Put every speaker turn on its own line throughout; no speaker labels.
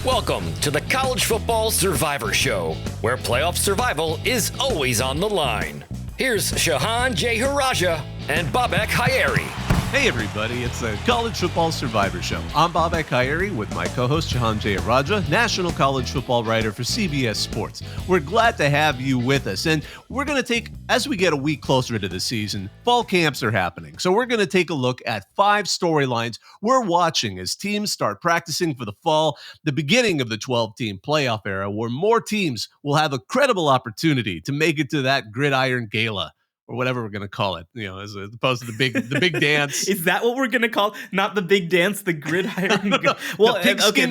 Welcome to the College Football Survivor Show, where playoff survival is always on the line. Here's Shehan J. Haraja and Bobak Hayeri.
Hey everybody, it's the College Football Survivor Show. I'm Bobak Hayeri with my co-host Shehan J. Haraja, national college football writer for CBS Sports. We're glad to have you with us, and we're going to take, as we get a week closer to the season, fall camps are happening. So we're going to take a look at 5 storylines we're watching as teams start practicing for the fall, the beginning of the 12-team playoff era, where more teams will have a credible opportunity to make it to that gridiron gala, or whatever we're going to call it, you know, as opposed to the big dance.
Is that what we're going to call? Not the big dance, the gridiron. Well, okay,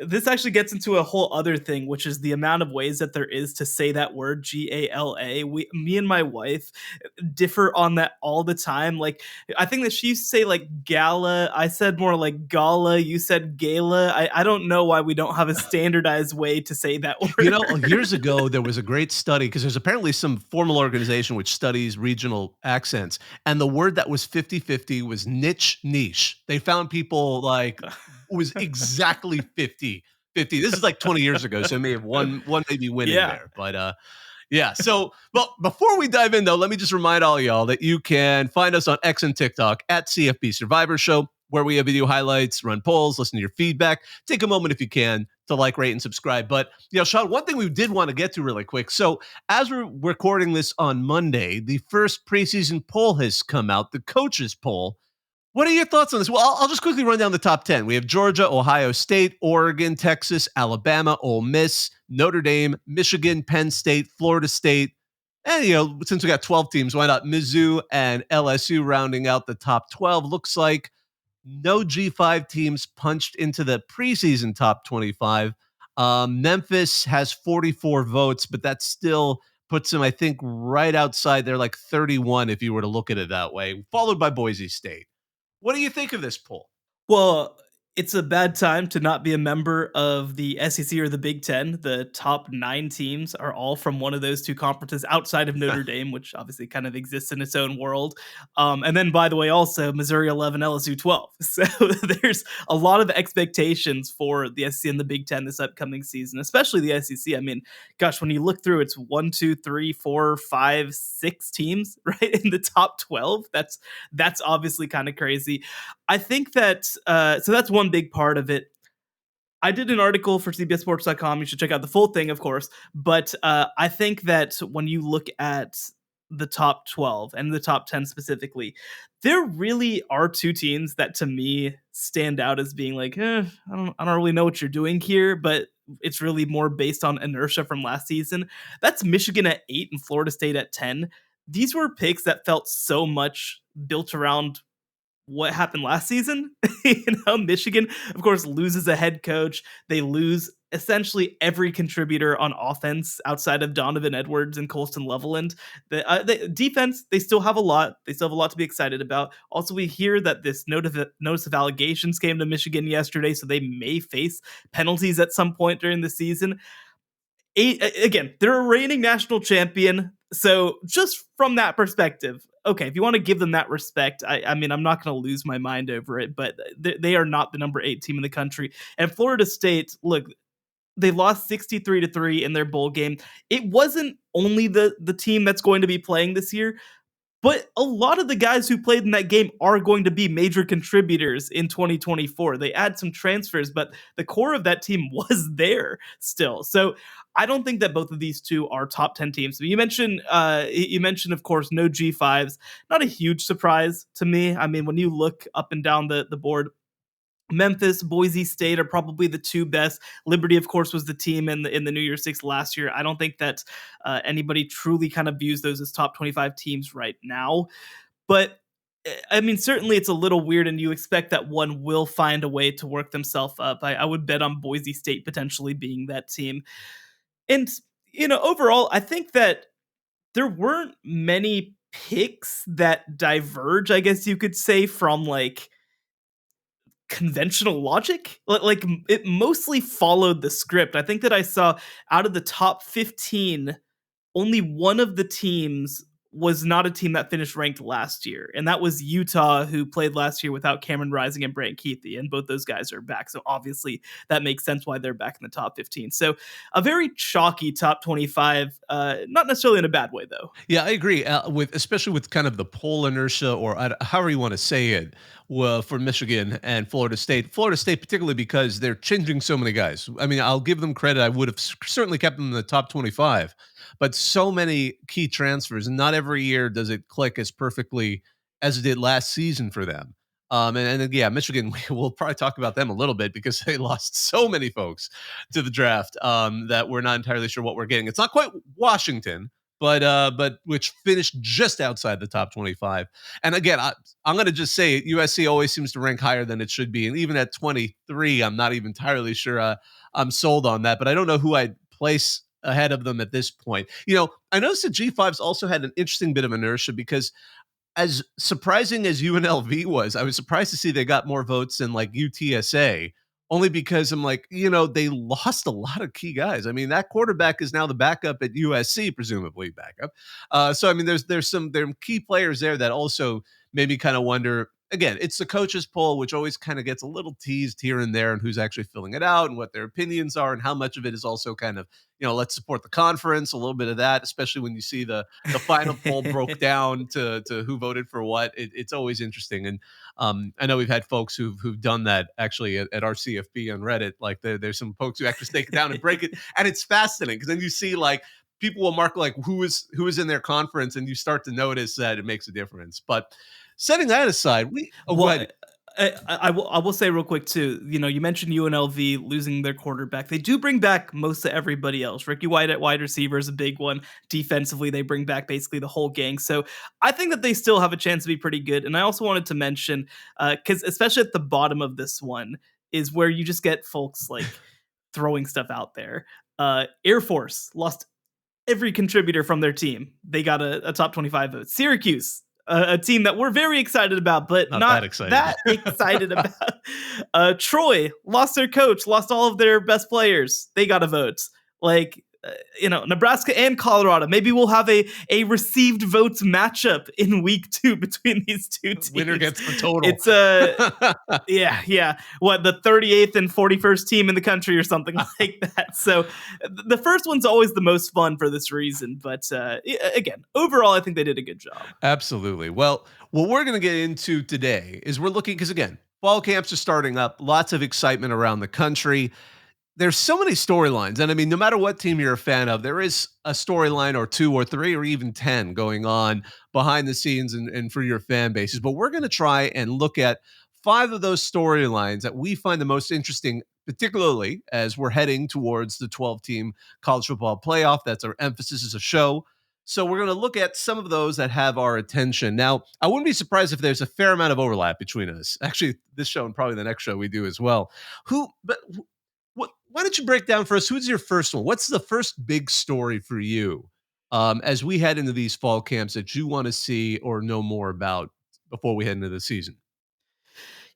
this actually gets into a whole other thing, which is the amount of ways that there is to say that word, G-A-L-A. Me and my wife differ on that all the time. Like, I think that she used to say like gala. I said more like gala. You said gala. I don't know why we don't have a standardized way to say that word.
You know, years ago, there was a great study, because there's apparently some formal organization which studies regional accents. And the word that was 50-50 was niche. They found people like... was exactly 50. This is like 20 years ago, so it may have one maybe winning there. But yeah. So, well, before we dive in, though, let me just remind all y'all that you can find us on X and TikTok at CFB Survivor Show, where we have video highlights, run polls, listen to your feedback. Take a moment if you can to like, rate, and subscribe. But, you know, Sean, one thing we did want to get to really quick. So as we're recording this on Monday, the first preseason poll has come out, the coaches poll. What are your thoughts on this? Well, I'll just quickly run down the top 10. We have Georgia, Ohio State, Oregon, Texas, Alabama, Ole Miss, Notre Dame, Michigan, Penn State, Florida State. And, you know, since we got 12 teams, why not Mizzou and LSU rounding out the top 12? Looks like no G5 teams punched into the preseason top 25. Memphis has 44 votes, but that still puts them, I think, right outside. They're like 31 if you were to look at it that way, followed by Boise State. What do you think of this poll?
Well, it's a bad time to not be a member of the SEC or the Big Ten. The top 9 teams are all from one of those two conferences outside of Notre Dame, which obviously kind of exists in its own world. And then, by the way, also Missouri 11, LSU 12. So there's a lot of expectations for the SEC and the Big Ten this upcoming season, especially the SEC. I mean, gosh, when you look through, it's 1, 2, 3, 4, 5, 6 teams right in the top 12. That's obviously kind of crazy. I think that, so that's one big part of it. I did an article for CBSSports.com. You should check out the full thing, of course. But I think that when you look at the top 12 and the top 10 specifically, there really are 2 teams that to me stand out as being like, I don't really know what you're doing here, but it's really more based on inertia from last season. That's Michigan at 8 and Florida State at 10. These were picks that felt so much built around what happened last season. Michigan, of course, loses a head coach. They lose essentially every contributor on offense outside of Donovan Edwards and Colston Loveland. The defense, they still have a lot. They still have a lot to be excited about. Also, we hear that this notice of allegations came to Michigan yesterday, so they may face penalties at some point during the season. Again, they're a reigning national champion. So just from that perspective, okay, if you want to give them that respect, I mean, I'm not going to lose my mind over it, but they are not the number 8 team in the country. And Florida State, look, they lost 63-3 in their bowl game. It wasn't only the team that's going to be playing this year, but a lot of the guys who played in that game are going to be major contributors in 2024. They add some transfers, but the core of that team was there still. So I don't think that both of these two are top 10 teams. So you mentioned, of course, no G5s. Not a huge surprise to me. I mean, when you look up and down the board, Memphis, Boise State are probably the 2 best. Liberty, of course, was the team in the New Year's Six last year. I don't think that anybody truly kind of views those as top 25 teams right now. But I mean, certainly it's a little weird, and you expect that one will find a way to work themselves up. I would bet on Boise State potentially being that team. And, you know, overall, I think that there weren't many picks that diverge, I guess you could say, from like conventional logic. Like it mostly followed the script. I think that I saw out of the top 15, only one of the teams was not a team that finished ranked last year. And that was Utah, who played last year without Cameron Rising and Brant Keithy. And both those guys are back. So obviously that makes sense why they're back in the top 15. So a very chalky top 25, not necessarily in a bad way, though.
Yeah, I agree. Especially with kind of the poll inertia, or however you want to say it, well, for Michigan and Florida State. Florida State, particularly because they're changing so many guys. I mean, I'll give them credit. I would have certainly kept them in the top 25, but so many key transfers, and not every year does it click as perfectly as it did last season for them. And yeah, Michigan, we'll probably talk about them a little bit because they lost so many folks to the draft that we're not entirely sure what we're getting. It's not quite Washington, but which finished just outside the top 25. And again, I'm going to just say it, USC always seems to rank higher than it should be. And even at 23, I'm not even entirely sure I'm sold on that, but I don't know who I'd place ahead of them at this point. I noticed that G5's also had an interesting bit of inertia because as surprising as UNLV was, I was surprised to see they got more votes than like UTSA, only because I'm like, they lost a lot of key guys. I mean, that quarterback is now the backup at USC, presumably backup. So I mean, there's some key players there that also made me kind of wonder. Again, it's the coaches poll, which always kind of gets a little teased here and there, and who's actually filling it out, and what their opinions are, and how much of it is also kind of, let's support the conference. A little bit of that, especially when you see the final poll broke down to who voted for what. It's always interesting, and I know we've had folks who've done that actually at our CFB on Reddit. Like there's some folks who actually take it down and break it, and it's fascinating because then you see like people will mark like who is in their conference, and you start to notice that it makes a difference. But setting that aside,
I will say real quick too. You mentioned UNLV losing their quarterback. They do bring back most of everybody else. Ricky White at wide receiver is a big one. Defensively, they bring back basically the whole gang. So I think that they still have a chance to be pretty good. And I also wanted to mention, because especially at the bottom of this one is where you just get folks like throwing stuff out there. Air Force lost every contributor from their team. They got a top 25 vote. Syracuse, a team that we're very excited about, but not that excited about. Troy lost their coach, lost all of their best players. They got a vote. Like, Nebraska and Colorado. Maybe we'll have a received votes matchup in week 2 between these two teams.
Winner gets the total.
It's yeah. What, the 38th and 41st team in the country or something like that. So the first one's always the most fun for this reason. But again, overall, I think they did a good job.
Absolutely. Well, what we're going to get into today is we're looking, because again, fall camps are starting up, lots of excitement around the country. There's so many storylines. And I mean, no matter what team you're a fan of, there is a storyline or 2 or 3 or even 10 going on behind the scenes and for your fan bases. But we're going to try and look at 5 of those storylines that we find the most interesting, particularly as we're heading towards the 12-team college football playoff. That's our emphasis as a show. So we're going to look at some of those that have our attention. Now, I wouldn't be surprised if there's a fair amount of overlap between us. Actually, this show and probably the next show we do as well. Why don't you break down for us, who's your first one? What's the first big story for you as we head into these fall camps that you want to see or know more about before we head into the season?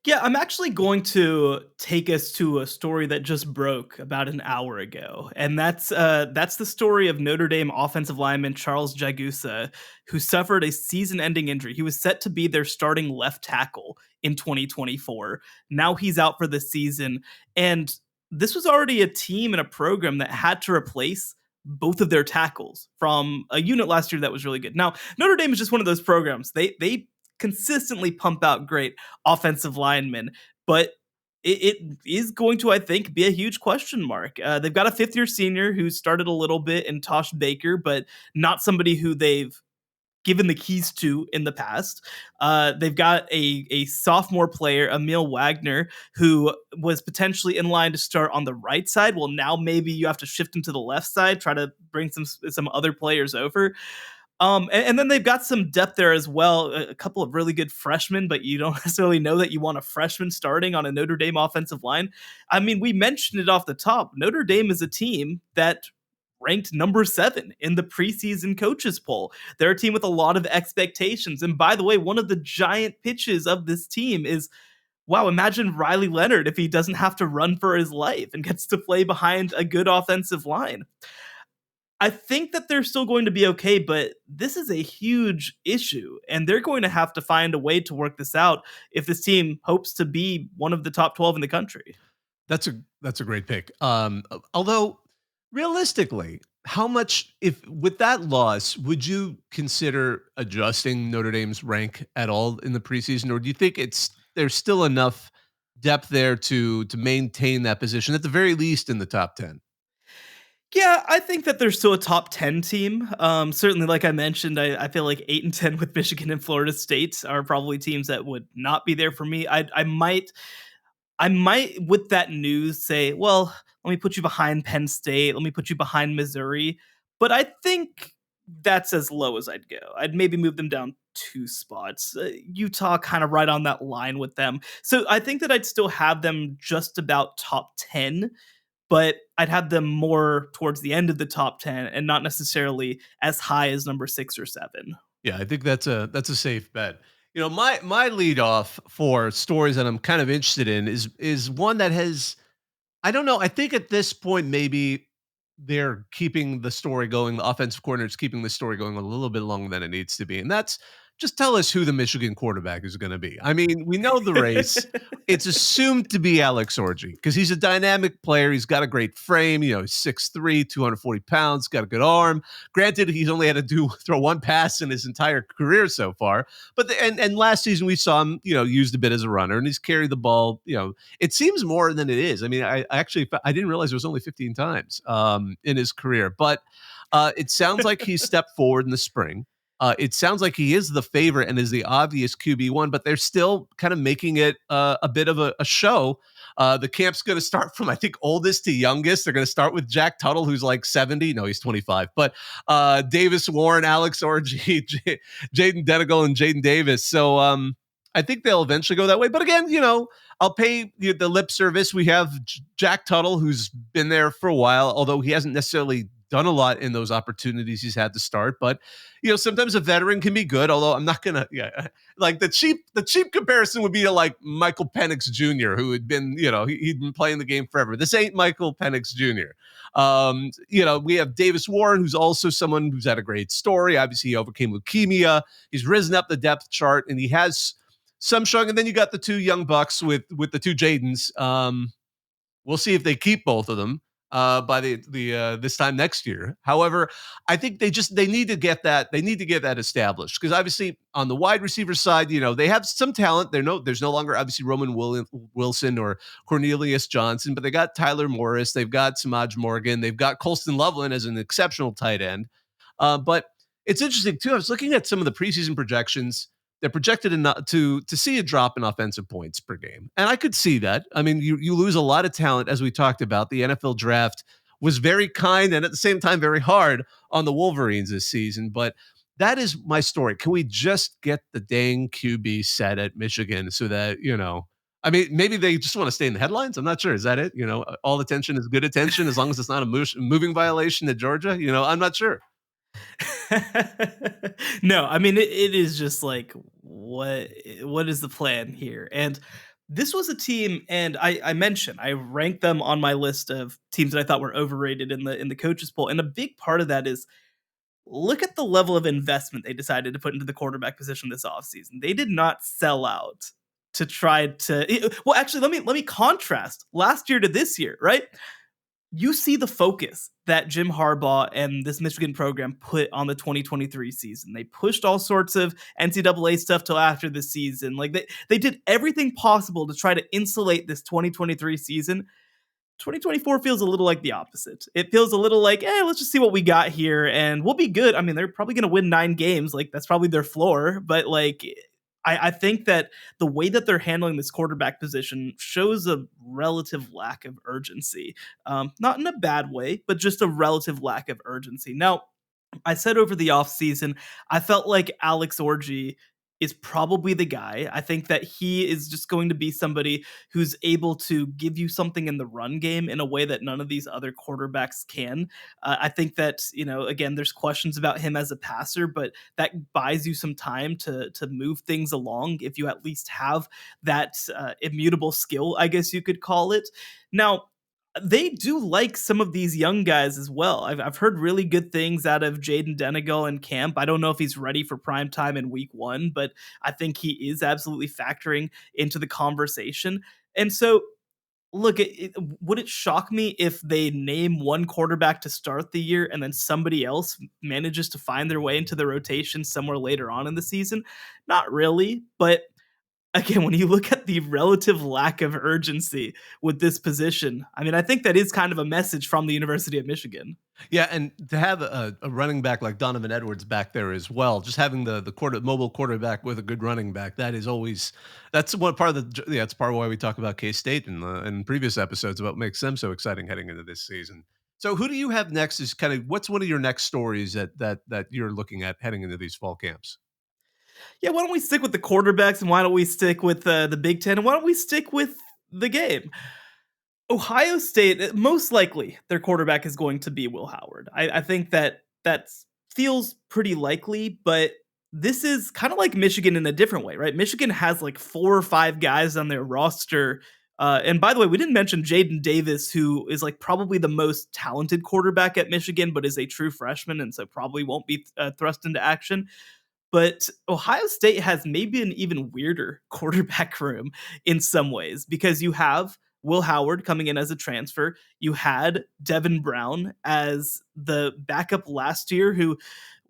Yeah, I'm actually going to take us to a story that just broke about an hour ago, and that's the story of Notre Dame offensive lineman Charles Jagusa, who suffered a season-ending injury. He was set to be their starting left tackle in 2024. Now he's out for the season, and this was already a team and a program that had to replace both of their tackles from a unit last year that was really good. Now, Notre Dame is just one of those programs. They consistently pump out great offensive linemen, but it is going to, I think, be a huge question mark. They've got a 5th-year senior who started a little bit in Tosh Baker, but not somebody who they've given the keys to in the past. They've got a sophomore player, Emil Wagner, who was potentially in line to start on the right side. Well, now maybe you have to shift him to the left side, try to bring some other players over. And then they've got some depth there as well. A couple of really good freshmen, but you don't necessarily know that you want a freshman starting on a Notre Dame offensive line. I mean, we mentioned it off the top. Notre Dame is a team that ranked number 7 in the preseason coaches poll. They're a team with a lot of expectations. And by the way, one of the giant pitches of this team is, wow, imagine Riley Leonard if he doesn't have to run for his life and gets to play behind a good offensive line. I think that they're still going to be okay, but this is a huge issue, and they're going to have to find a way to work this out if this team hopes to be one of the top 12 in the country.
That's a great pick. Although realistically, how much if with that loss would you consider adjusting Notre Dame's rank at all in the preseason, or do you think there's still enough depth there to maintain that position at the very least in the top 10?
Yeah, I think that they're still a top 10 team. Certainly, like I mentioned, I feel like 8 and 10 with Michigan and Florida State are probably teams that would not be there for me. I might, with that news, say, well, let me put you behind Penn State. Let me put you behind Missouri. But I think that's as low as I'd go. I'd maybe move them down 2 spots. Utah kind of right on that line with them. So I think that I'd still have them just about top 10, but I'd have them more towards the end of the top 10 and not necessarily as high as number 6 or 7.
Yeah, I think that's a safe bet. My lead off for stories that I'm kind of interested in is one that has I don't know. I think at this point, maybe they're keeping the story going. The offensive coordinator is keeping the story going a little bit longer than it needs to be. And that's just tell us who the Michigan quarterback is going to be. I mean, we know the race. It's assumed to be Alex Orji because he's a dynamic player. He's got a great frame. He's 6'3", 240 pounds, got a good arm. Granted, he's only had to throw one pass in his entire career so far. But and last season we saw him, used a bit as a runner, and he's carried the ball, it seems more than it is. I mean, I didn't realize it was only 15 times in his career, but it sounds like he stepped forward in the spring. It sounds like he is the favorite and is the obvious QB1, but they're still kind of making it a bit of a show. The camp's going to start from, I think, oldest to youngest. They're going to start with Jack Tuttle, who's like 70. No, he's 25. But Davis Warren, Alex Orji, Jaden Denegal, and Jaden Davis. So I think they'll eventually go that way. But again, I'll pay the lip service. We have Jack Tuttle, who's been there for a while, although he hasn't necessarily done a lot in those opportunities he's had to start. But sometimes a veteran can be good. Although I'm not gonna, like the cheap comparison would be to like Michael Penix Jr., who had been, he'd been playing the game forever. This ain't Michael Penix Jr. We have Davis Warren, who's also someone who's had a great story. Obviously, he overcame leukemia. He's risen up the depth chart, and he has some showing. And then you got the two young bucks with the two Jadens. We'll see if they keep both of them by the this time next year. However, I think they need to get that established because obviously on the wide receiver side, they have some talent. There's no longer obviously Roman Wilson or Cornelius Johnson, but they got Tyler Morris, they've got Samaj Morgan, they've got Colston Loveland as an exceptional tight end. But it's interesting too. I was looking at some of the preseason projections. They're projected to see a drop in offensive points per game. And I could see that. I mean, you lose a lot of talent, as we talked about. The NFL draft was very kind and at the same time very hard on the Wolverines this season. But that is my story. Can we just get the dang QB set at Michigan so that, I mean, maybe they just want to stay in the headlines. I'm not sure. Is that it? All attention is good attention as long as it's not a moving violation at Georgia. I'm not sure.
No, I mean it is just like what is the plan here? And this was a team, and I mentioned I ranked them on my list of teams that I thought were overrated in the coaches poll, and a big part of that is look at the level of investment they decided to put into the quarterback position this offseason. They did not sell out to try to well, actually, let me contrast last year to this year, right? You see the focus that Jim Harbaugh and this Michigan program put on the 2023 season. They pushed all sorts of NCAA stuff till after the season. Like they did everything possible to try to insulate this 2023 season. 2024 feels a little like the opposite. It feels a little like, let's just see what we got here and we'll be good. I mean, they're probably going to win 9 games. Like that's probably their floor, but like I think that the way that they're handling this quarterback position shows a relative lack of urgency. Not in a bad way, but just a relative lack of urgency. Now, I said over the offseason, I felt like Alex Orji is probably the guy. I think that he is just going to be somebody who's able to give you something in the run game in a way that none of these other quarterbacks can. I think that, again, there's questions about him as a passer, but that buys you some time to move things along if you at least have that immutable skill, I guess you could call it. Now, They do like some of these young guys as well. I've heard really good things out of Jaden Denegal in camp. I don't know if he's ready for prime time in week 1, but I think he is absolutely factoring into the conversation. And so, look, would it shock me if they name one quarterback to start the year and then somebody else manages to find their way into the rotation somewhere later on in the season? Not really, but again, when you look at the relative lack of urgency with this position, I mean, I think that is kind of a message from the University of Michigan.
Yeah, and to have a running back like Donovan Edwards back there as well, just having the mobile quarterback with a good running back, that is always that's one part of the yeah, it's part of why we talk about K State in previous episodes about what makes them so exciting heading into this season. So who do you have next? Is kind of what's one of your next stories that you're looking at heading into these fall camps?
Yeah, why don't we stick with the quarterbacks and why don't we stick with the Big Ten and why don't we stick with the game? Ohio State, most likely their quarterback is going to be Will Howard. I think that feels pretty likely, but this is kind of like Michigan in a different way, right? Michigan has like 4 or 5 guys on their roster. And by the way, we didn't mention Jaden Davis, who is like probably the most talented quarterback at Michigan, but is a true freshman and so probably won't be thrust into action. But Ohio State has maybe an even weirder quarterback room in some ways because you have Will Howard coming in as a transfer. You had Devin Brown as the backup last year, who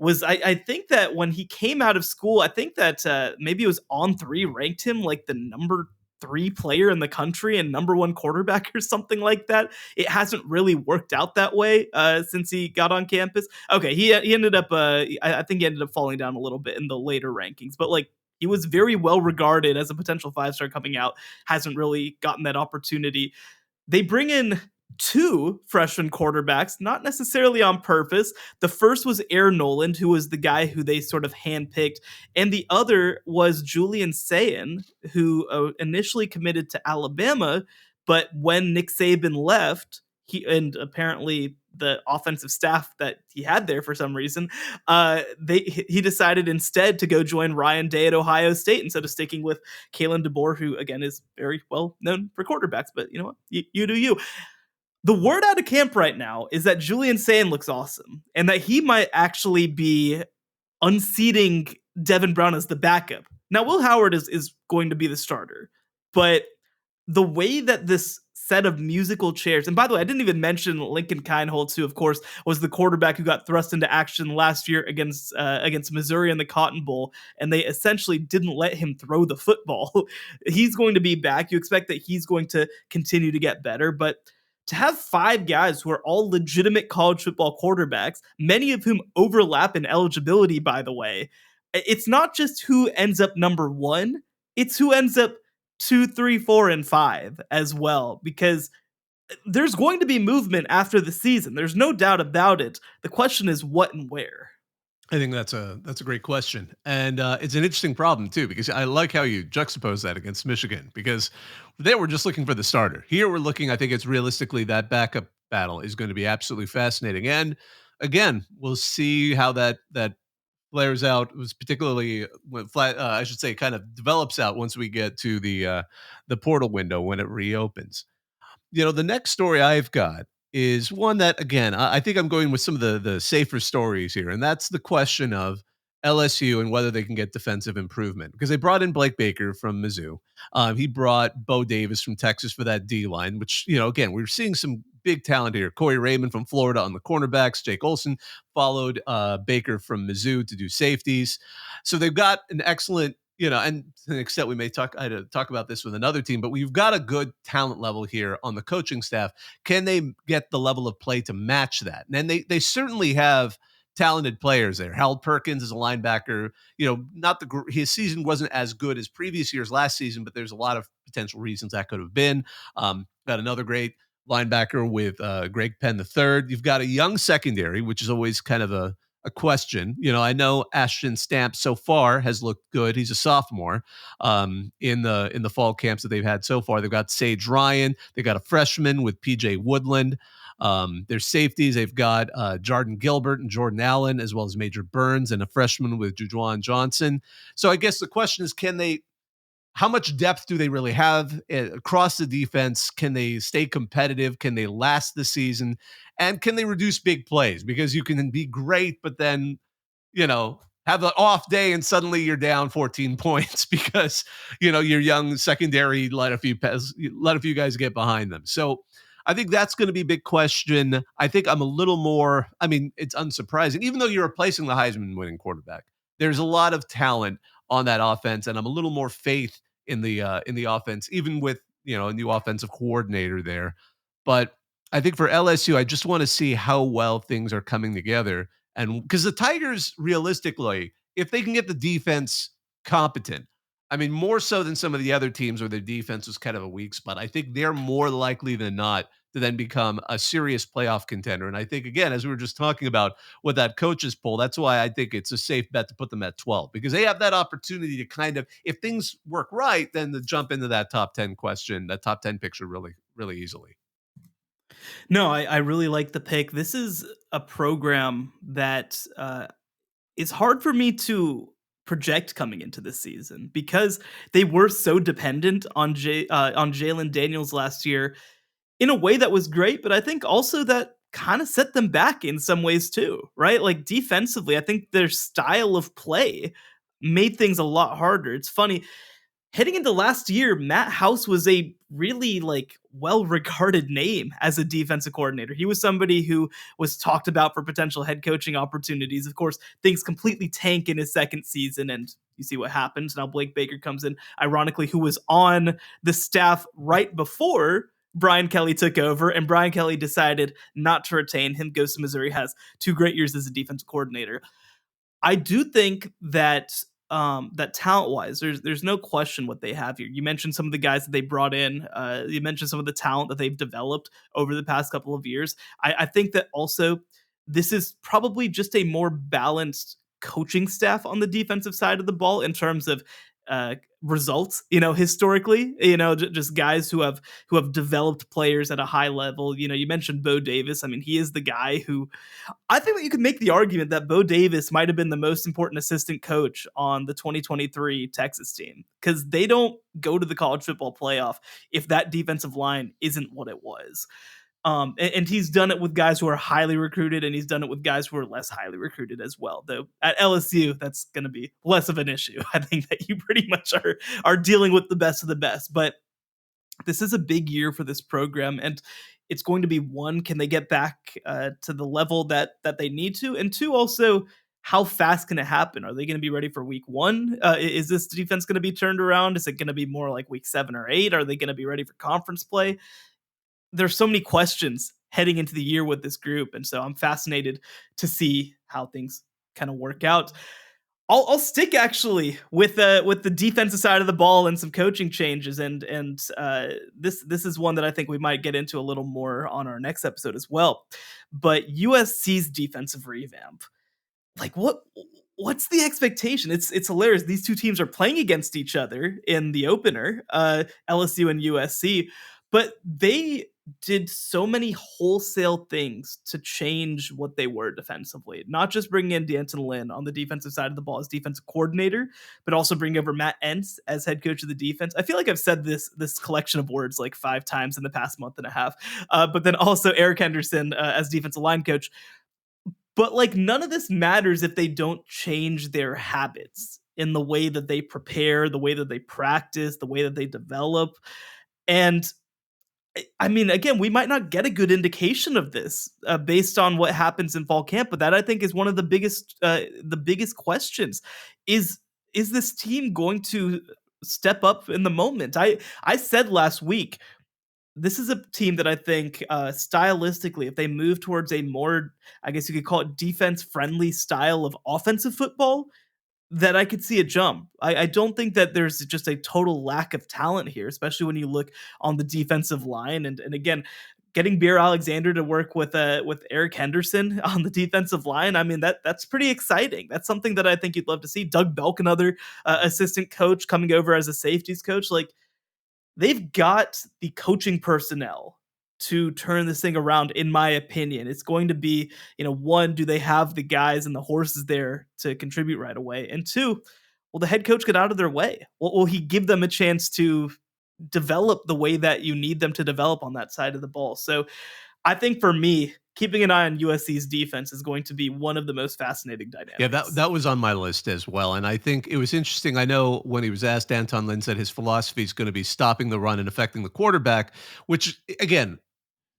was, I think that when he came out of school, I think that maybe it was On3 ranked him like the number 3 player in the country and number 1 quarterback or something like that. It hasn't really worked out that way since he got on campus. Okay, he ended up, I think he ended up falling down a little bit in the later rankings, but like he was very well regarded as a potential 5-star coming out. Hasn't really gotten that opportunity. They bring in 2 freshman quarterbacks, not necessarily on purpose. The first was Aaron Noland, who was the guy who they sort of handpicked, and the other was Julian Sayin, who initially committed to Alabama, but when Nick Saban left, and apparently the offensive staff that he had there for some reason, he decided instead to go join Ryan Day at Ohio State instead of sticking with Kalen DeBoer, who again is very well known for quarterbacks. But you know what, you do you. The word out of camp right now is that Julian Sayin looks awesome and that he might actually be unseating Devin Brown as the backup. Now, Will Howard is going to be the starter, but the way that this set of musical chairs, and by the way, I didn't even mention Lincoln Kienholz, who of course was the quarterback who got thrust into action last year against Missouri in the Cotton Bowl, and they essentially didn't let him throw the football. He's going to be back. You expect that he's going to continue to get better, but to have 5 guys who are all legitimate college football quarterbacks, many of whom overlap in eligibility, by the way, it's not just who ends up number 1, it's who ends up 2, 3, 4, and 5 as well, because there's going to be movement after the season. There's no doubt about it. The question is what and where.
I think that's a great question, and it's an interesting problem too because I like how you juxtapose that against Michigan because there we're just looking for the starter. Here we're looking. I think it's realistically that backup battle is going to be absolutely fascinating, and again, we'll see how that flares out. It was particularly when I should say, kind of develops out once we get to the portal window when it reopens. The next story I've got is one that, again, I think I'm going with some of the safer stories here, and that's the question of LSU and whether they can get defensive improvement because they brought in Blake Baker from Mizzou. He brought Bo Davis from Texas for that D line, which again we're seeing some big talent here. Corey Raymond from Florida on the cornerbacks. Jake Olson followed Baker from Mizzou to do safeties. So they've got an excellent and to an extent we may talk about this with another team, but we've got a good talent level here on the coaching staff. Can they get the level of play to match that? And they certainly have talented players there. Harold Perkins is a linebacker. His season wasn't as good as previous years last season, but there's a lot of potential reasons that could have been. Got another great linebacker with Greg Penn III. You've got a young secondary, which is always kind of a question. I know Ashton Stamp so far has looked good. He's a sophomore in the fall camps that they've had so far. They've got Sage Ryan. They got a freshman with PJ Woodland. Their safeties, they've got Jordan Gilbert and Jordan Allen, as well as Major Burns and a freshman with Jujuan Johnson. So I guess the question is, can they how much depth do they really have across the defense? Can they stay competitive? Can they last the season? And can they reduce big plays? Because you can be great, but then, have an off day and suddenly you're down 14 points because, your young secondary let a few guys get behind them. So I think that's going to be a big question. I think I'm a little more, it's unsurprising, even though you're replacing the Heisman winning quarterback, there's a lot of talent on that offense. And I'm a little more faith in the offense, even with, a new offensive coordinator there. But I think for LSU, I just want to see how well things are coming together. And because the Tigers, realistically, if they can get the defense competent, more so than some of the other teams where their defense was kind of a weak spot, I think they're more likely than not to then become a serious playoff contender. And I think, again, as we were just talking about with that coaches poll, that's why I think it's a safe bet to put them at 12, because they have that opportunity to kind of, if things work right, then to jump into that top 10 question, that top 10 picture really, really easily.
No, I really like the pick. This is a program that is hard for me to project coming into this season because they were so dependent on Jalen Daniels last year in a way that was great, but I think also that kind of set them back in some ways too, right? Like defensively, I think their style of play made things a lot harder. It's funny, heading into last year, Matt House was a really well-regarded name as a defensive coordinator. He was somebody who was talked about for potential head coaching opportunities. Of course, things completely tank in his second season, and you see what happens. Now Blake Baker comes in, ironically, who was on the staff right before Brian Kelly took over, and Brian Kelly decided not to retain him, goes to Missouri, has 2 great years as a defensive coordinator. I do think that that talent-wise, there's no question what they have here. You mentioned some of the guys that they brought in. You mentioned some of the talent that they've developed over the past couple of years. I think that also this is probably just a more balanced coaching staff on the defensive side of the ball in terms of results, historically, just guys who have developed players at a high level. You mentioned Bo Davis. He is the guy who, I think that you could make the argument that Bo Davis might have been the most important assistant coach on the 2023 Texas team, because they don't go to the college football playoff if that defensive line isn't what it was. And he's done it with guys who are highly recruited, and he's done it with guys who are less highly recruited as well. Though at LSU, that's going to be less of an issue. I think that you pretty much are dealing with the best of the best. But this is a big year for this program, and it's going to be, one, can they get back to the level that they need to, and two, also, how fast can it happen? Are they going to be ready for week 1? Is this defense going to be turned around? Is it going to be more like week 7 or 8? Are they going to be ready for conference play? There's so many questions heading into the year with this group, and so I'm fascinated to see how things kind of work out. I'll stick actually with the defensive side of the ball and some coaching changes, and this is one that I think we might get into a little more on our next episode as well. But USC's defensive revamp, what's the expectation? It's hilarious. These two teams are playing against each other in the opener, LSU and USC, but they did so many wholesale things to change what they were defensively. Not just bringing in D'Anton Lynn on the defensive side of the ball as defensive coordinator, but also bringing over Matt Entz as head coach of the defense. I feel like I've said this collection of words 5 times in the past month and a half. But then also Eric Henderson as defensive line coach. But none of this matters if they don't change their habits in the way that they prepare, the way that they practice, the way that they develop. And again, we might not get a good indication of this based on what happens in fall camp, but that I think is one of the biggest questions. Is this team going to step up in the moment? I said last week, this is a team that I think stylistically, if they move towards a more, I guess you could call it defense-friendly style of offensive football, that I could see a jump. I don't think that there's just a total lack of talent here, especially when you look on the defensive line. And again, getting Bear Alexander to work with Eric Henderson on the defensive line, that's pretty exciting. That's something that I think you'd love to see. Doug Belk, another assistant coach coming over as a safeties coach. They've got the coaching personnel to turn this thing around, in my opinion. It's going to be, one, do they have the guys and the horses there to contribute right away? And two, will the head coach get out of their way? Will he give them a chance to develop the way that you need them to develop on that side of the ball? So I think for me, keeping an eye on USC's defense is going to be one of the most fascinating dynamics.
Yeah, that was on my list as well. And I think it was interesting. I know when he was asked, Anton Lynn said his philosophy is going to be stopping the run and affecting the quarterback, which, again,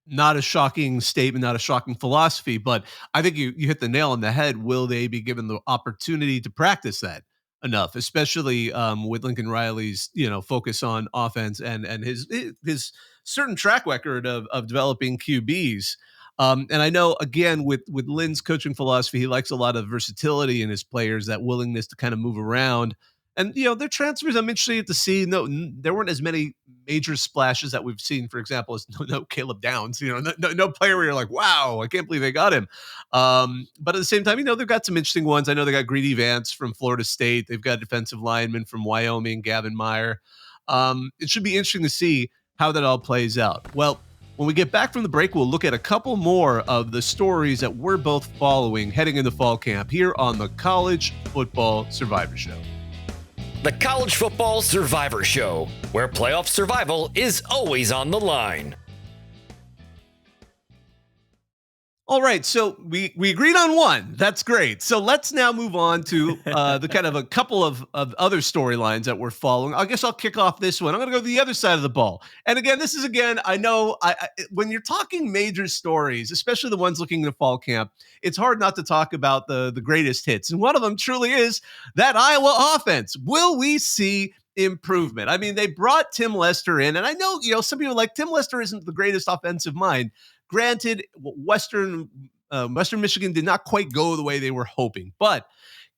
not a shocking statement, not a shocking philosophy, but I think you hit the nail on the head. Will they be given the opportunity to practice that enough, especially with Lincoln Riley's focus on offense and his certain track record of developing QBs. And I know, again, with Lynn's coaching philosophy, he likes a lot of versatility in his players, that willingness to kind of move around. And, their transfers, I'm interested to see. No, there weren't as many major splashes that we've seen, for example, as no Caleb Downs, no player where you're like, wow, I can't believe they got him. But at the same time, they've got some interesting ones. I know they got Greedy Vance from Florida State. They've got defensive lineman from Wyoming, Gavin Meyer. It should be interesting to see how that all plays out. Well, when we get back from the break, we'll look at a couple more of the stories that we're both following heading into fall camp here on the College Football Survivor Show.
The College Football Survivor Show, where playoff survival is always on the line.
All right, so we agreed on one. That's great. So let's now move on to the kind of a couple of other storylines that we're following. I guess I'll kick off this one. I'm going to go to the other side of the ball. And again, this is, I know when you're talking major stories, especially the ones looking into fall camp, it's hard not to talk about the greatest hits. And one of them truly is that Iowa offense. Will we see improvement? I mean, they brought Tim Lester in, and I know, some people are like, Tim Lester isn't the greatest offensive mind. Granted, Western Michigan did not quite go the way they were hoping, but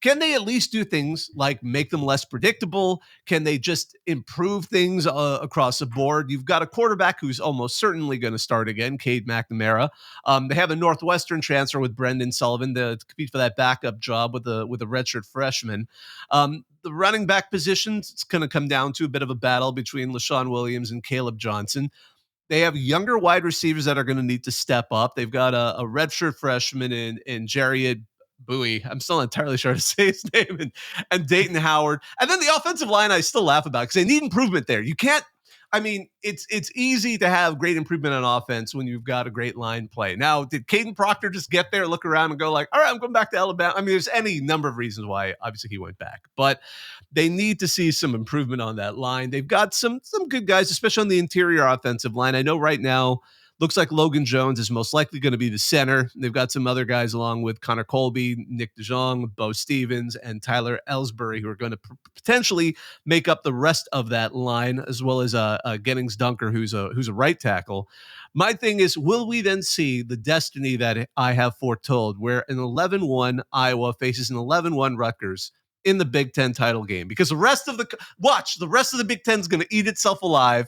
can they at least do things like make them less predictable? Can they just improve things across the board? You've got a quarterback who's almost certainly going to start again, Cade McNamara. They have a Northwestern transfer with Brendan Sullivan to compete for that backup job with a redshirt freshman. The running back positions, it's going to come down to a bit of a battle between LaShawn Williams and Caleb Johnson. They have younger wide receivers that are going to need to step up. They've got a redshirt freshman in Jared Bowie. I'm still not entirely sure how to say his name, and Dayton Howard. And then the offensive line I still laugh about because they need improvement there. You can't, it's easy to have great improvement on offense when you've got a great line play. Now, did Caden Proctor just get there, look around and go like, all right, I'm going back to Alabama? There's any number of reasons why obviously he went back, but they need to see some improvement on that line. They've got some good guys, especially on the interior offensive line. I know right now, looks like Logan Jones is most likely going to be the center. They've got some other guys along with Connor Colby, Nick DeJong, Bo Stevens, and Tyler Ellsbury who are going to potentially make up the rest of that line, as well as Gettings Dunker, who's a right tackle. My thing is, will we then see the destiny that I have foretold, where an 11-1 Iowa faces an 11-1 Rutgers in the Big Ten title game? Because the rest of the Big Ten is going to eat itself alive.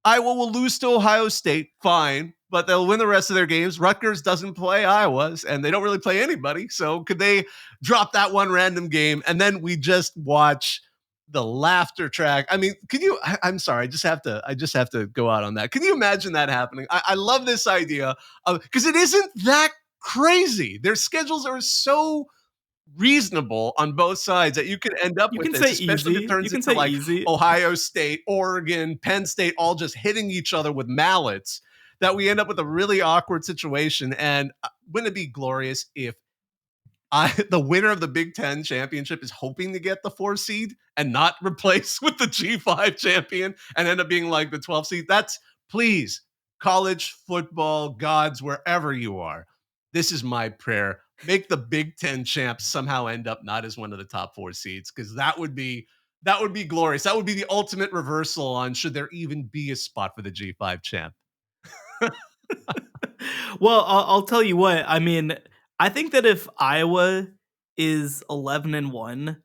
Iowa will lose to Ohio State, fine, but they'll win the rest of their games. Rutgers doesn't play Iowa's, and they don't really play anybody. So could they drop that one random game, and then we just watch the laughter track? Can you? I'm sorry, I just have to go out on that. Can you imagine that happening? I love this idea because it isn't that crazy. Their schedules are so reasonable on both sides that you can end up with this, especially if it turns into like easy. Ohio State, Oregon, Penn State, all just hitting each other with mallets, that we end up with a really awkward situation. And wouldn't it be glorious if the winner of the Big Ten championship is hoping to get the 4 seed and not replace with the G5 champion and end up being like the 12 seed? That's, please, college football gods, wherever you are, this is my prayer. Make the Big Ten champs somehow end up not as one of the top 4 seeds, because that would be glorious. That would be the ultimate reversal on should there even be a spot for the G5 champ.
Well, I'll tell you what. I think that if Iowa is 11-1,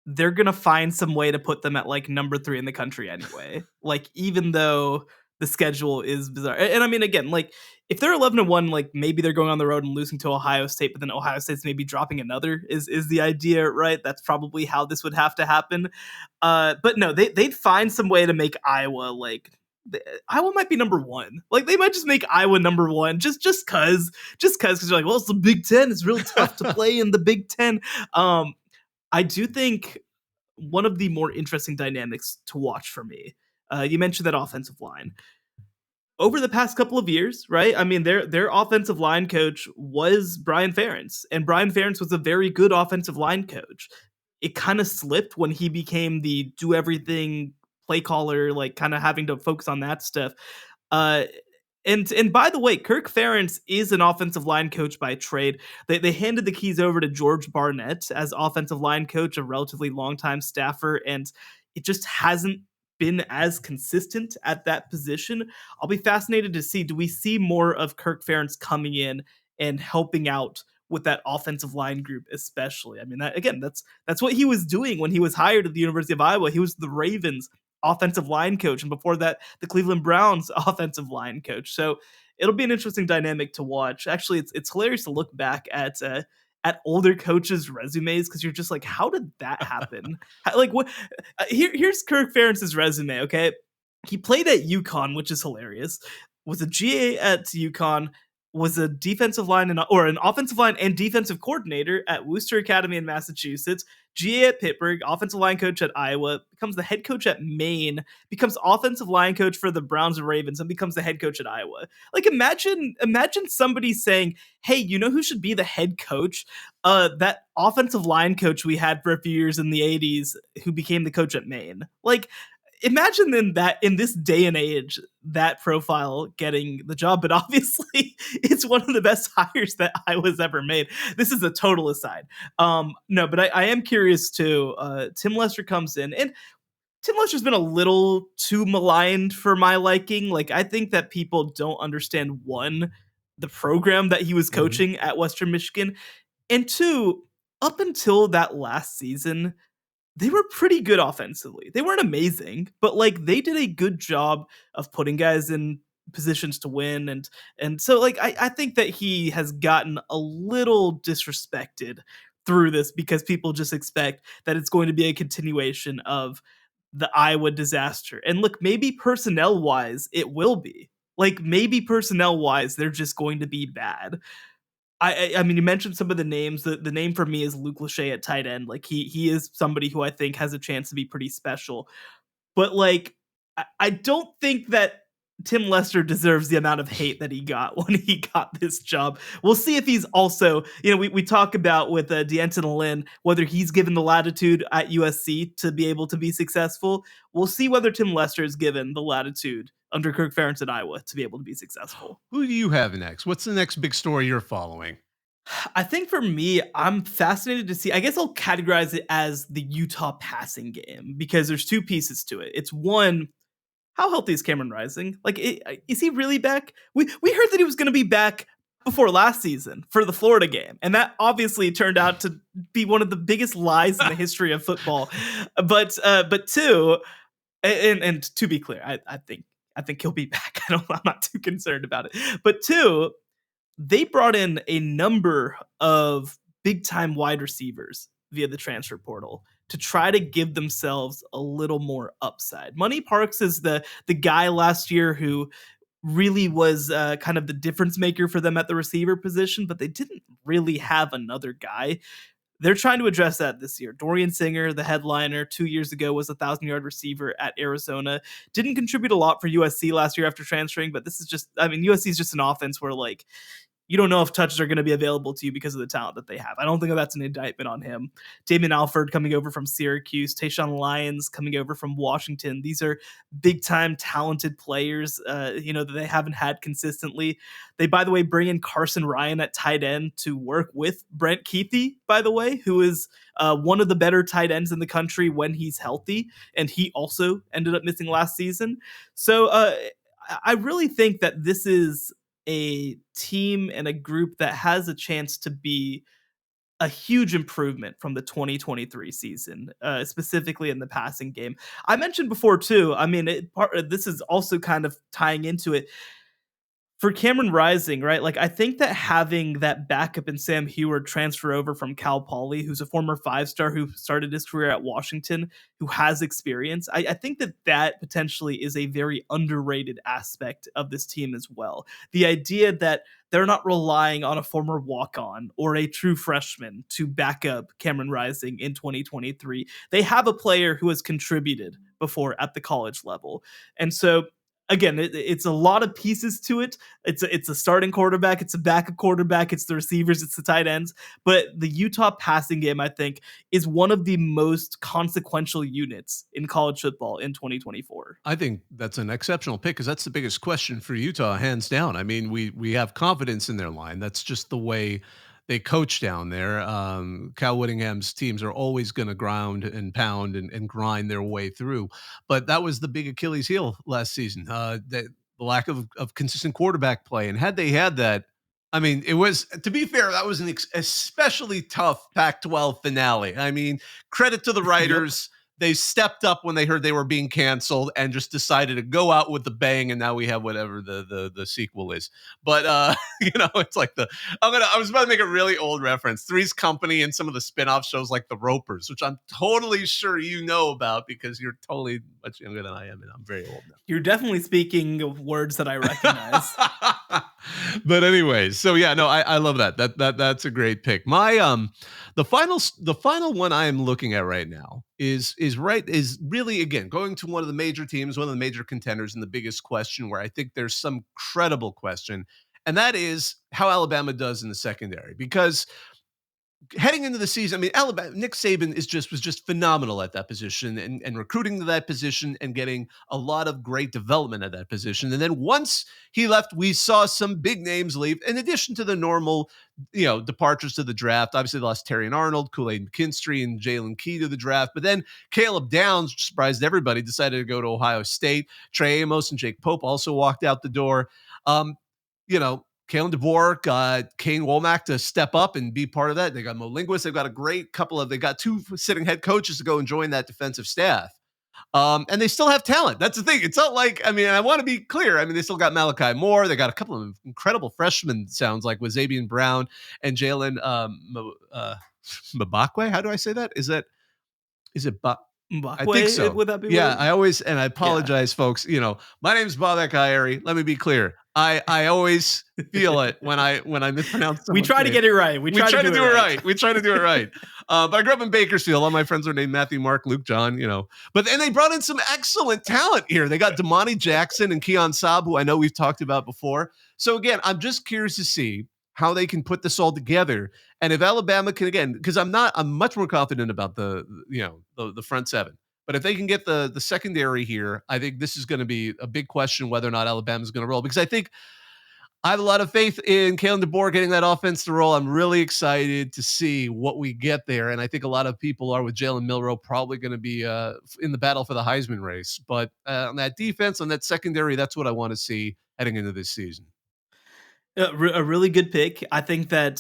they're gonna find some way to put them at like number 3 in the country anyway. Like, even though the schedule is bizarre, and again, like, if they're 11-1, like, maybe they're going on the road and losing to Ohio State, but then Ohio State's maybe dropping another is the idea, right? That's probably how this would have to happen. But no, they'd find some way to make Iowa like. Iowa might be number 1. Like, they might just make Iowa number 1 just cause you're like, well, it's the Big Ten. It's real tough to play in the Big Ten. I do think one of the more interesting dynamics to watch for me. You mentioned that offensive line over the past couple of years, right? I mean, their offensive line coach was Brian Ferentz, and Brian Ferentz was a very good offensive line coach. It kind of slipped when he became the do everything play caller, like kind of having to focus on that stuff. Uh, and by the way, Kirk Ferentz is an offensive line coach by trade. They handed the keys over to George Barnett as offensive line coach, a relatively longtime staffer, and it just hasn't been as consistent at that position. I'll be fascinated to see, do we see more of Kirk Ferentz coming in and helping out with that offensive line group, especially? I mean, that's what he was doing when he was hired at the University of Iowa. He was the Ravens offensive line coach, and before that, the Cleveland Browns offensive line coach. So it'll be an interesting dynamic to watch. Actually, it's hilarious to look back at older coaches' resumes because you're just like, how did that happen? Like, what? Here's Kirk Ferentz's resume. Okay, he played at UConn, which is hilarious. Was a GA at UConn. Was a defensive line or an offensive line and defensive coordinator at Worcester Academy in Massachusetts. GA at Pittsburgh, offensive line coach at Iowa, becomes the head coach at Maine, becomes offensive line coach for the Browns and Ravens, and becomes the head coach at Iowa. Like, imagine somebody saying, "Hey, you know who should be the head coach? That offensive line coach we had for a few years in the '80s, who became the coach at Maine." Like, imagine then that in this day and age, that profile getting the job. But obviously, it's one of the best hires that Iowa's ever made. This is a total aside. No, but I am curious too. Tim Lester comes in, and Tim Lester's been a little too maligned for my liking. Like, I think that people don't understand, one, the program that he was coaching at Western Michigan, and two, up until that last season, they were pretty good offensively. They weren't amazing, but like they did a good job of putting guys in positions to win. And so like I think that he has gotten a little disrespected through this because people just expect that it's going to be a continuation of the Iowa disaster. And look, maybe personnel wise, it will be. Like, maybe personnel wise, they're just going to be bad. I mean, you mentioned some of the names. The name for me is Luke Lachey at tight end. Like, he is somebody who I think has a chance to be pretty special. But like, I don't think that Tim Lester deserves the amount of hate that he got when he got this job. We'll see if he's also, we talk about with D'Anton Lynn, whether he's given the latitude at USC to be able to be successful. We'll see whether Tim Lester is given the latitude under Kirk Ferentz at Iowa to be able to be successful.
Who do you have next? What's the next big story you're following?
I think for me, I'm fascinated to see. I guess I'll categorize it as the Utah passing game because there's two pieces to it. It's one, how healthy is Cameron Rising? Like, is he really back? We heard that he was going to be back before last season for the Florida game, and that obviously turned out to be one of the biggest lies in the history of football. But two, and to be clear, I think he'll be back. I'm not too concerned about it. But two, they brought in a number of big time wide receivers via the transfer portal to try to give themselves a little more upside. Money Parks is the guy last year who really was kind of the difference maker for them at the receiver position, but they didn't really have another guy. They're trying to address that this year. Dorian Singer, the headliner 2 years ago, was a 1,000-yard receiver at Arizona. Didn't contribute a lot for USC last year after transferring, but this is just, I mean, USC is just an offense where, like, you don't know if touches are going to be available to you because of the talent that they have. I don't think that's an indictment on him. Damon Alford coming over from Syracuse, Tayshaun Lyons coming over from Washington. These are big-time talented players, that they haven't had consistently. They, by the way, bring in Carson Ryan at tight end to work with Brent Keithy, by the way, who is one of the better tight ends in the country when he's healthy. And he also ended up missing last season. So I really think that this is a team and a group that has a chance to be a huge improvement from the 2023 season, specifically in the passing game. I mentioned before too, I mean, this is also kind of tying into it. For Cameron Rising, right? Like, I think that having that backup in Sam Heward transfer over from Cal Poly, who's a former 5-star who started his career at Washington, who has experience, I think that that potentially is a very underrated aspect of this team as well. The idea that they're not relying on a former walk-on or a true freshman to back up Cameron Rising in 2023. They have a player who has contributed before at the college level. And so again, it's a lot of pieces to it. It's a starting quarterback, it's a backup quarterback, it's the receivers, it's the tight ends. But the Utah passing game, I think, is one of the most consequential units in college football in 2024.
I think that's an exceptional pick because that's the biggest question for Utah, hands down. I mean, we have confidence in their line. That's just the way they coach down there. Cal Whittingham's teams are always going to ground and pound and grind their way through. But that was the big Achilles heel last season, the lack of consistent quarterback play. And had they had that, I mean, it was, to be fair, that was an especially tough Pac-12 finale. I mean, credit to the writers. Yep. They stepped up when they heard they were being canceled and just decided to go out with the bang. And now we have whatever the sequel is. But it's like I was about to make a really old reference. Three's Company and some of the spin-off shows like The Ropers, which I'm totally sure you know about because you're totally much younger than I am, and I'm very old now.
You're definitely speaking of words that I recognize.
But anyways, so yeah, no, I love that. That's a great pick. My the final one I am looking at right now is really, again, going to one of the major teams, one of the major contenders, and the biggest question where I think there's some credible question, and that is how Alabama does in the secondary. Because heading into the season, I mean, Alabama, Nick Saban was just phenomenal at that position and recruiting to that position and getting a lot of great development at that position. And then once he left, we saw some big names leave, in addition to the normal, departures to the draft. Obviously, they lost Terry and Arnold, Kool-Aid McKinstry, and Jalen Key to the draft. But then Caleb Downs, surprised everybody, decided to go to Ohio State. Trey Amos and Jake Pope also walked out the door. Kalen DeBoer, Kane Womack to step up and be part of that. They got Mo Linguist. They've got a great they got two sitting head coaches to go and join that defensive staff. And they still have talent. That's the thing. It's not like, I want to be clear. I mean, they still got Malachi Moore. They got a couple of incredible freshmen, sounds like, with Xavier Brown and Jalen Mbakwe. How do I say that? Is it
Mbakwe,
I think so.
Would that be
yeah,
weird?
I apologize, folks. My name's Bobak Irie. Let me be clear. I always feel it when I mispronounce something.
We try to get it right. We try to do it right.
We try to do it right. But I grew up in Bakersfield. All my friends were named Matthew, Mark, Luke, John, But then they brought in some excellent talent here. They got Damani Jackson and Keon Saab, who I know we've talked about before. So again, I'm just curious to see how they can put this all together. And if Alabama can, again, because I'm much more confident about the front seven. But if they can get the secondary here, I think this is going to be a big question whether or not Alabama is going to roll. Because I think I have a lot of faith in Kalen DeBoer getting that offense to roll. I'm really excited to see what we get there. And I think a lot of people are with Jalen Milroe probably going to be in the battle for the Heisman race. But on that defense, on that secondary, that's what I want to see heading into this season.
A really good pick. I think that,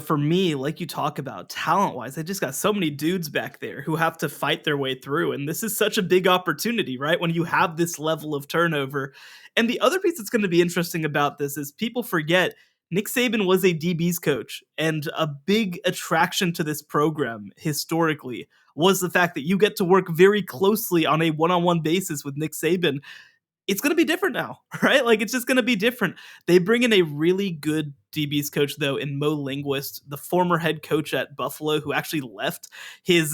for me, like you talk about talent-wise, they just got so many dudes back there who have to fight their way through. And this is such a big opportunity, right? When you have this level of turnover. And the other piece that's going to be interesting about this is people forget Nick Saban was a DB's coach. And a big attraction to this program historically was the fact that you get to work very closely on a one-on-one basis with Nick Saban. It's going to be different now, right? Like, it's just going to be different. They bring in a really good DB's coach, though, in Mo Linguist, the former head coach at Buffalo, who actually left his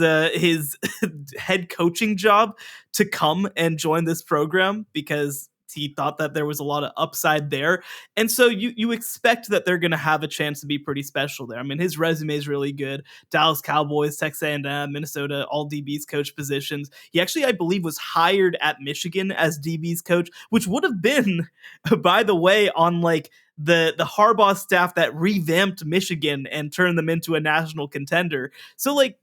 head coaching job to come and join this program because he thought that there was a lot of upside there. And so you expect that they're going to have a chance to be pretty special there. I mean, his resume is really good. Dallas Cowboys, Texas A&M, Minnesota, all DB's coach positions. He actually, I believe, was hired at Michigan as DB's coach, which would have been, by the way, on like the Harbaugh staff that revamped Michigan and turned them into a national contender. So like,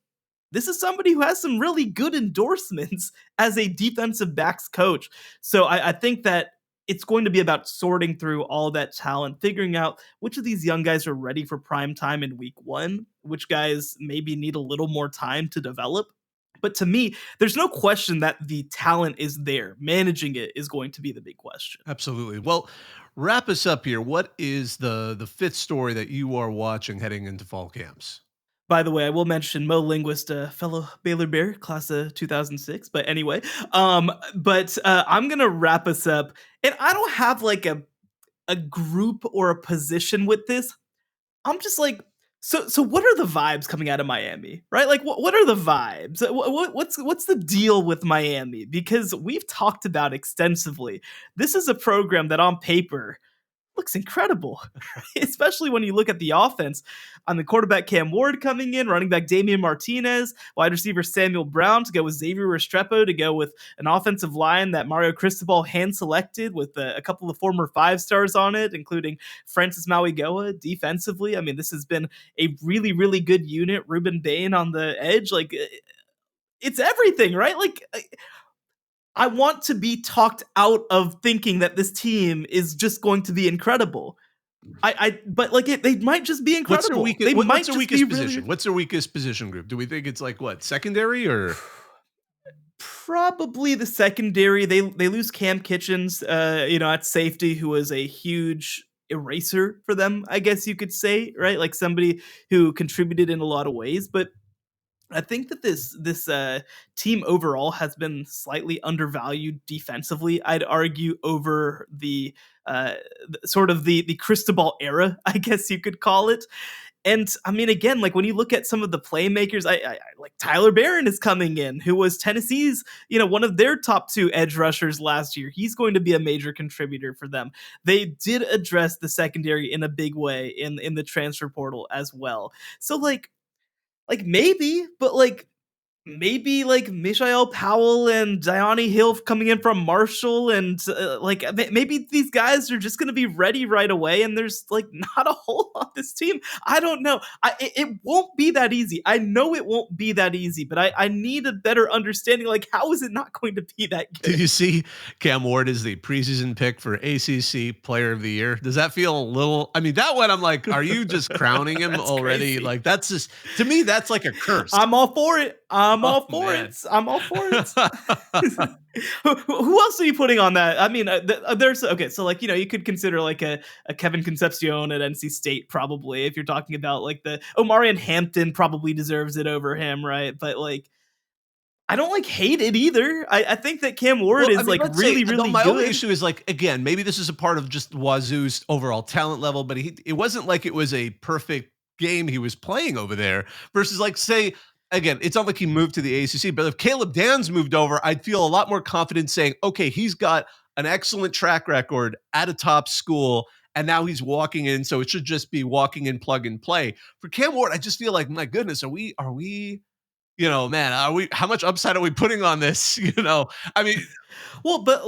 this is somebody who has some really good endorsements as a defensive backs coach. So I think that it's going to be about sorting through all that talent, figuring out which of these young guys are ready for prime time in week one, which guys maybe need a little more time to develop. But to me, there's no question that the talent is there. Managing it is going to be the big question.
Absolutely. Well, wrap us up here. What is the fifth story that you are watching heading into fall camps?
By the way, I will mention Mo Linguist, fellow Baylor Bear, class of 2006. But anyway, I'm gonna wrap us up, and I don't have like a group or a position with this. I'm just like, so what are the vibes coming out of Miami, right? Like, what are the vibes? What's the deal with Miami? Because we've talked about extensively. This is a program that on paper looks incredible, especially when you look at the offense. On the quarterback, Cam Ward coming in, running back Damian Martinez, wide receiver Samuel Brown to go with Xavier Restrepo, to go with an offensive line that Mario Cristobal hand selected with a couple of former 5-stars on it, including Francis Mauigoa. Defensively, I mean, this has been a really, really good unit. Ruben Bain on the edge, like it's everything, right? Like I want to be talked out of thinking that this team is just going to be incredible. But like they might just be incredible.
What's their weakest position? What's their weakest position group? Do we think it's like what, secondary or?
Probably the secondary. They lose Cam Kitchens, at safety, who was a huge eraser for them, I guess you could say, right? Like somebody who contributed in a lot of ways, but I think that this team overall has been slightly undervalued defensively. I'd argue over sort of the Cristobal era, I guess you could call it. And I mean, again, like when you look at some of the playmakers, I like Tyler Barron is coming in, who was Tennessee's, one of their top 2 edge rushers last year. He's going to be a major contributor for them. They did address the secondary in a big way in the transfer portal as well. So maybe, but maybe like Mishael Powell and Dione Hill coming in from Marshall, and maybe these guys are just going to be ready right away, and there's like not a whole lot this team. I don't know. It won't be that easy. I know it won't be that easy, but I need a better understanding. Like, how is it not going to be that good?
Did you see Cam Ward is the preseason pick for ACC Player of the Year? Does that feel a little? I mean, that one I'm like, are you just crowning him already?
Crazy.
Like, that's just, to me, that's like a curse.
I'm all for it. I'm all for it. Who else are you putting on that? I mean, there's okay. So you could consider like a Kevin Concepcion at NC State, probably, if you're talking about like the Omarion Hampton probably deserves it over him, right? But like, I don't hate it either. I think that Cam Ward is really good.
My only issue is again, maybe this is a part of just Wazoo's overall talent level, but it wasn't like it was a perfect game he was playing over there versus say, again, it's not like he moved to the ACC, but if Caleb Dan's moved over, I'd feel a lot more confident saying, okay, he's got an excellent track record at a top school, and now he's walking in, so it should just be walking in, plug and play. For Cam Ward, I just feel like, my goodness, are we, how much upside are we putting on this? I mean,
well, but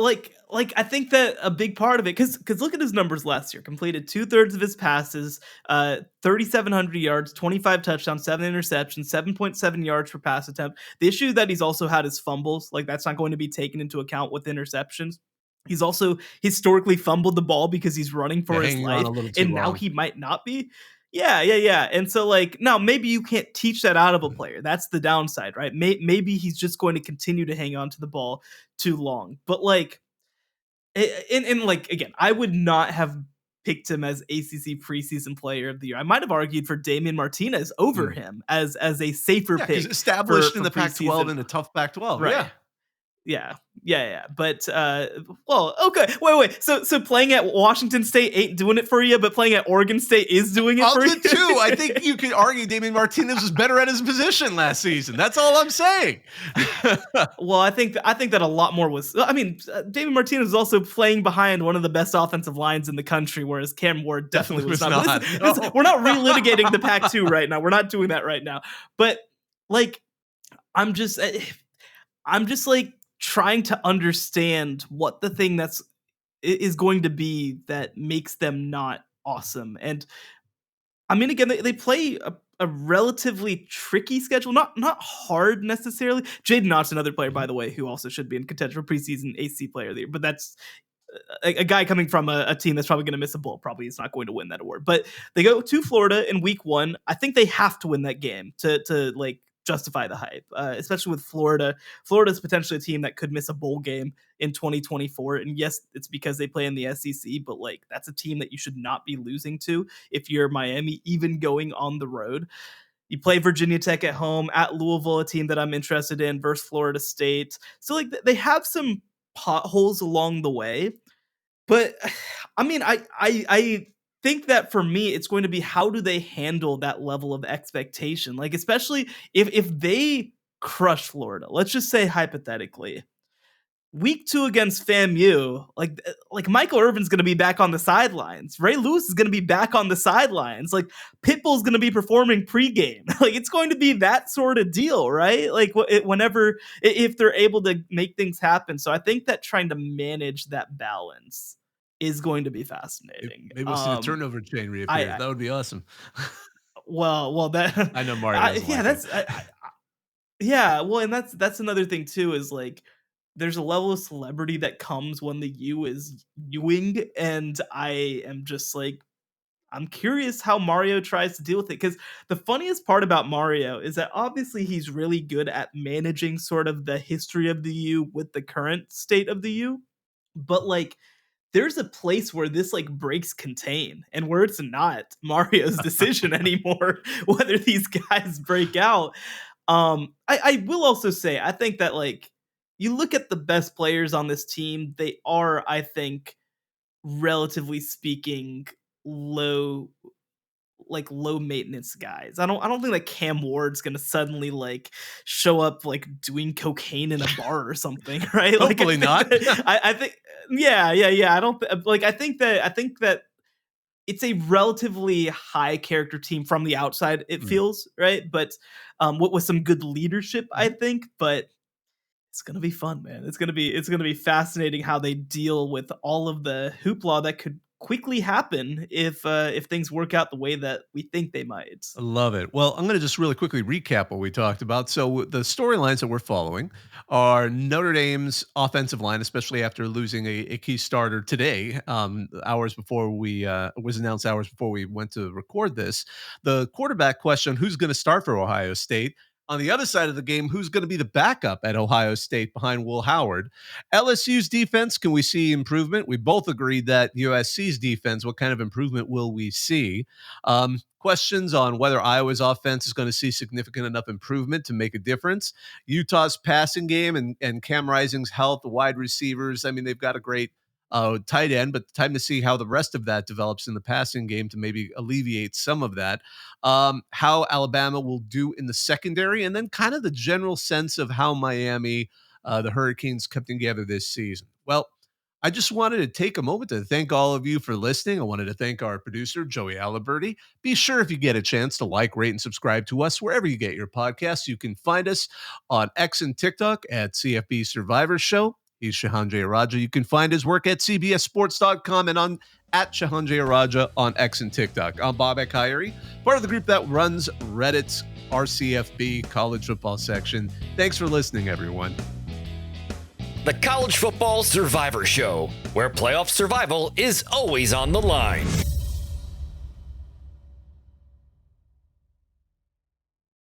I think that a big part of it, because look at his numbers last year. Completed 2/3 of his passes, 3,700 yards, 25 touchdowns, 7 interceptions, 7.7 yards per pass attempt. The issue that he's also had is fumbles. Like, that's not going to be taken into account with interceptions. He's also historically fumbled the ball because he's running for his life, and now he might not be. Yeah. And so now maybe you can't teach that out of a player. That's the downside, right? Maybe he's just going to continue to hang on to the ball too long. But again, I would not have picked him as ACC preseason player of the year. I might have argued for Damian Martinez over him as a safer pick.
Established in the Pac-12 in a tough Pac-12.
Right. Yeah. But well, okay. Wait. So playing at Washington State ain't doing it for you, but playing at Oregon State is doing it for you
too. I think you could argue Damian Martinez was better at his position last season. That's all I'm saying.
Well, I think that a lot more was. I mean, Damian Martinez was also playing behind one of the best offensive lines in the country, whereas Cam Ward definitely was not. We're not relitigating the Pac-2 right now. We're not doing that right now. But I'm just trying to understand what the thing is going to be that makes them not awesome. And I mean, again, they play a relatively tricky schedule, not hard necessarily. Jaden Knott's another player, by the way, who also should be in contention for preseason ACC player of the year, but that's a guy coming from a team that's probably going to miss a bowl. Probably is not going to win that award, but they go to Florida in week 1. I think they have to win that game to justify the hype, especially with Florida. Florida's potentially a team that could miss a bowl game in 2024. And yes, it's because they play in the SEC, but like that's a team that you should not be losing to if you're Miami, even going on the road. You play Virginia Tech at home, at Louisville, a team that I'm interested in, versus Florida State. So like they have some potholes along the way. But I mean, I think that for me, it's going to be how do they handle that level of expectation? Like, especially if they crush Florida, let's just say hypothetically, week 2 against FAMU, like Michael Irvin's going to be back on the sidelines. Ray Lewis is going to be back on the sidelines. Like Pitbull's going to be performing pregame. Like it's going to be that sort of deal, right? Like if they're able to make things happen. So I think that trying to manage that balance is going to be fascinating.
Maybe we'll see the turnover chain reappear. That would be awesome.
Well, that
I know Mario.
Well, and that's another thing too. Is like there's a level of celebrity that comes when the U is Ewing, and I am just like I'm curious how Mario tries to deal with it, because the funniest part about Mario is that obviously he's really good at managing sort of the history of the U with the current state of the U, but like there's a place where this like breaks contain and where it's not Mario's decision anymore whether these guys break out. I will also say I think that like you look at the best players on this team, they are, I think, relatively speaking, low maintenance guys. I don't think like Cam Ward's gonna suddenly like show up like doing cocaine in a bar or something, right?
Hopefully not.
I think yeah. I don't like. I think that it's a relatively high character team from the outside. It feels right, but with some good leadership, I think. But it's gonna be fun, man. It's gonna be fascinating how they deal with all of the hoopla that could quickly happen if things work out the way that we think they might.
I love it. Well, I'm going to just really quickly recap what we talked about. So the storylines that we're following are Notre Dame's offensive line, especially after losing a key starter today, hours before we was announced hours before we went to record this. The quarterback question, who's going to start for Ohio State? On the other side of the game, who's going to be the backup at Ohio State behind Will Howard? LSU's defense, can we see improvement? We both agreed that USC's defense, what kind of improvement will we see? Questions on whether Iowa's offense is going to see significant enough improvement to make a difference. Utah's passing game and Cam Rising's health, the wide receivers. I mean, they've got a great tight end, but time to see how the rest of that develops in the passing game to maybe alleviate some of that. How Alabama will do in the secondary, and then kind of the general sense of how Miami, the Hurricanes, kept together this season. Well, I just wanted to take a moment to thank all of you for listening. I wanted to thank our producer, Joey Aliberti. Be sure if you get a chance to like, rate, and subscribe to us wherever you get your podcasts. You can find us on X and TikTok at CFB Survivor Show. He's Shehan Jayaraja. You can find his work at cbssports.com and on at Shehan Jayaraja on X and TikTok. I'm Bobak Hyrie, part of the group that runs Reddit's RCFB college football section. Thanks for listening, everyone.
The College Football Survivor Show, where playoff survival is always on the line.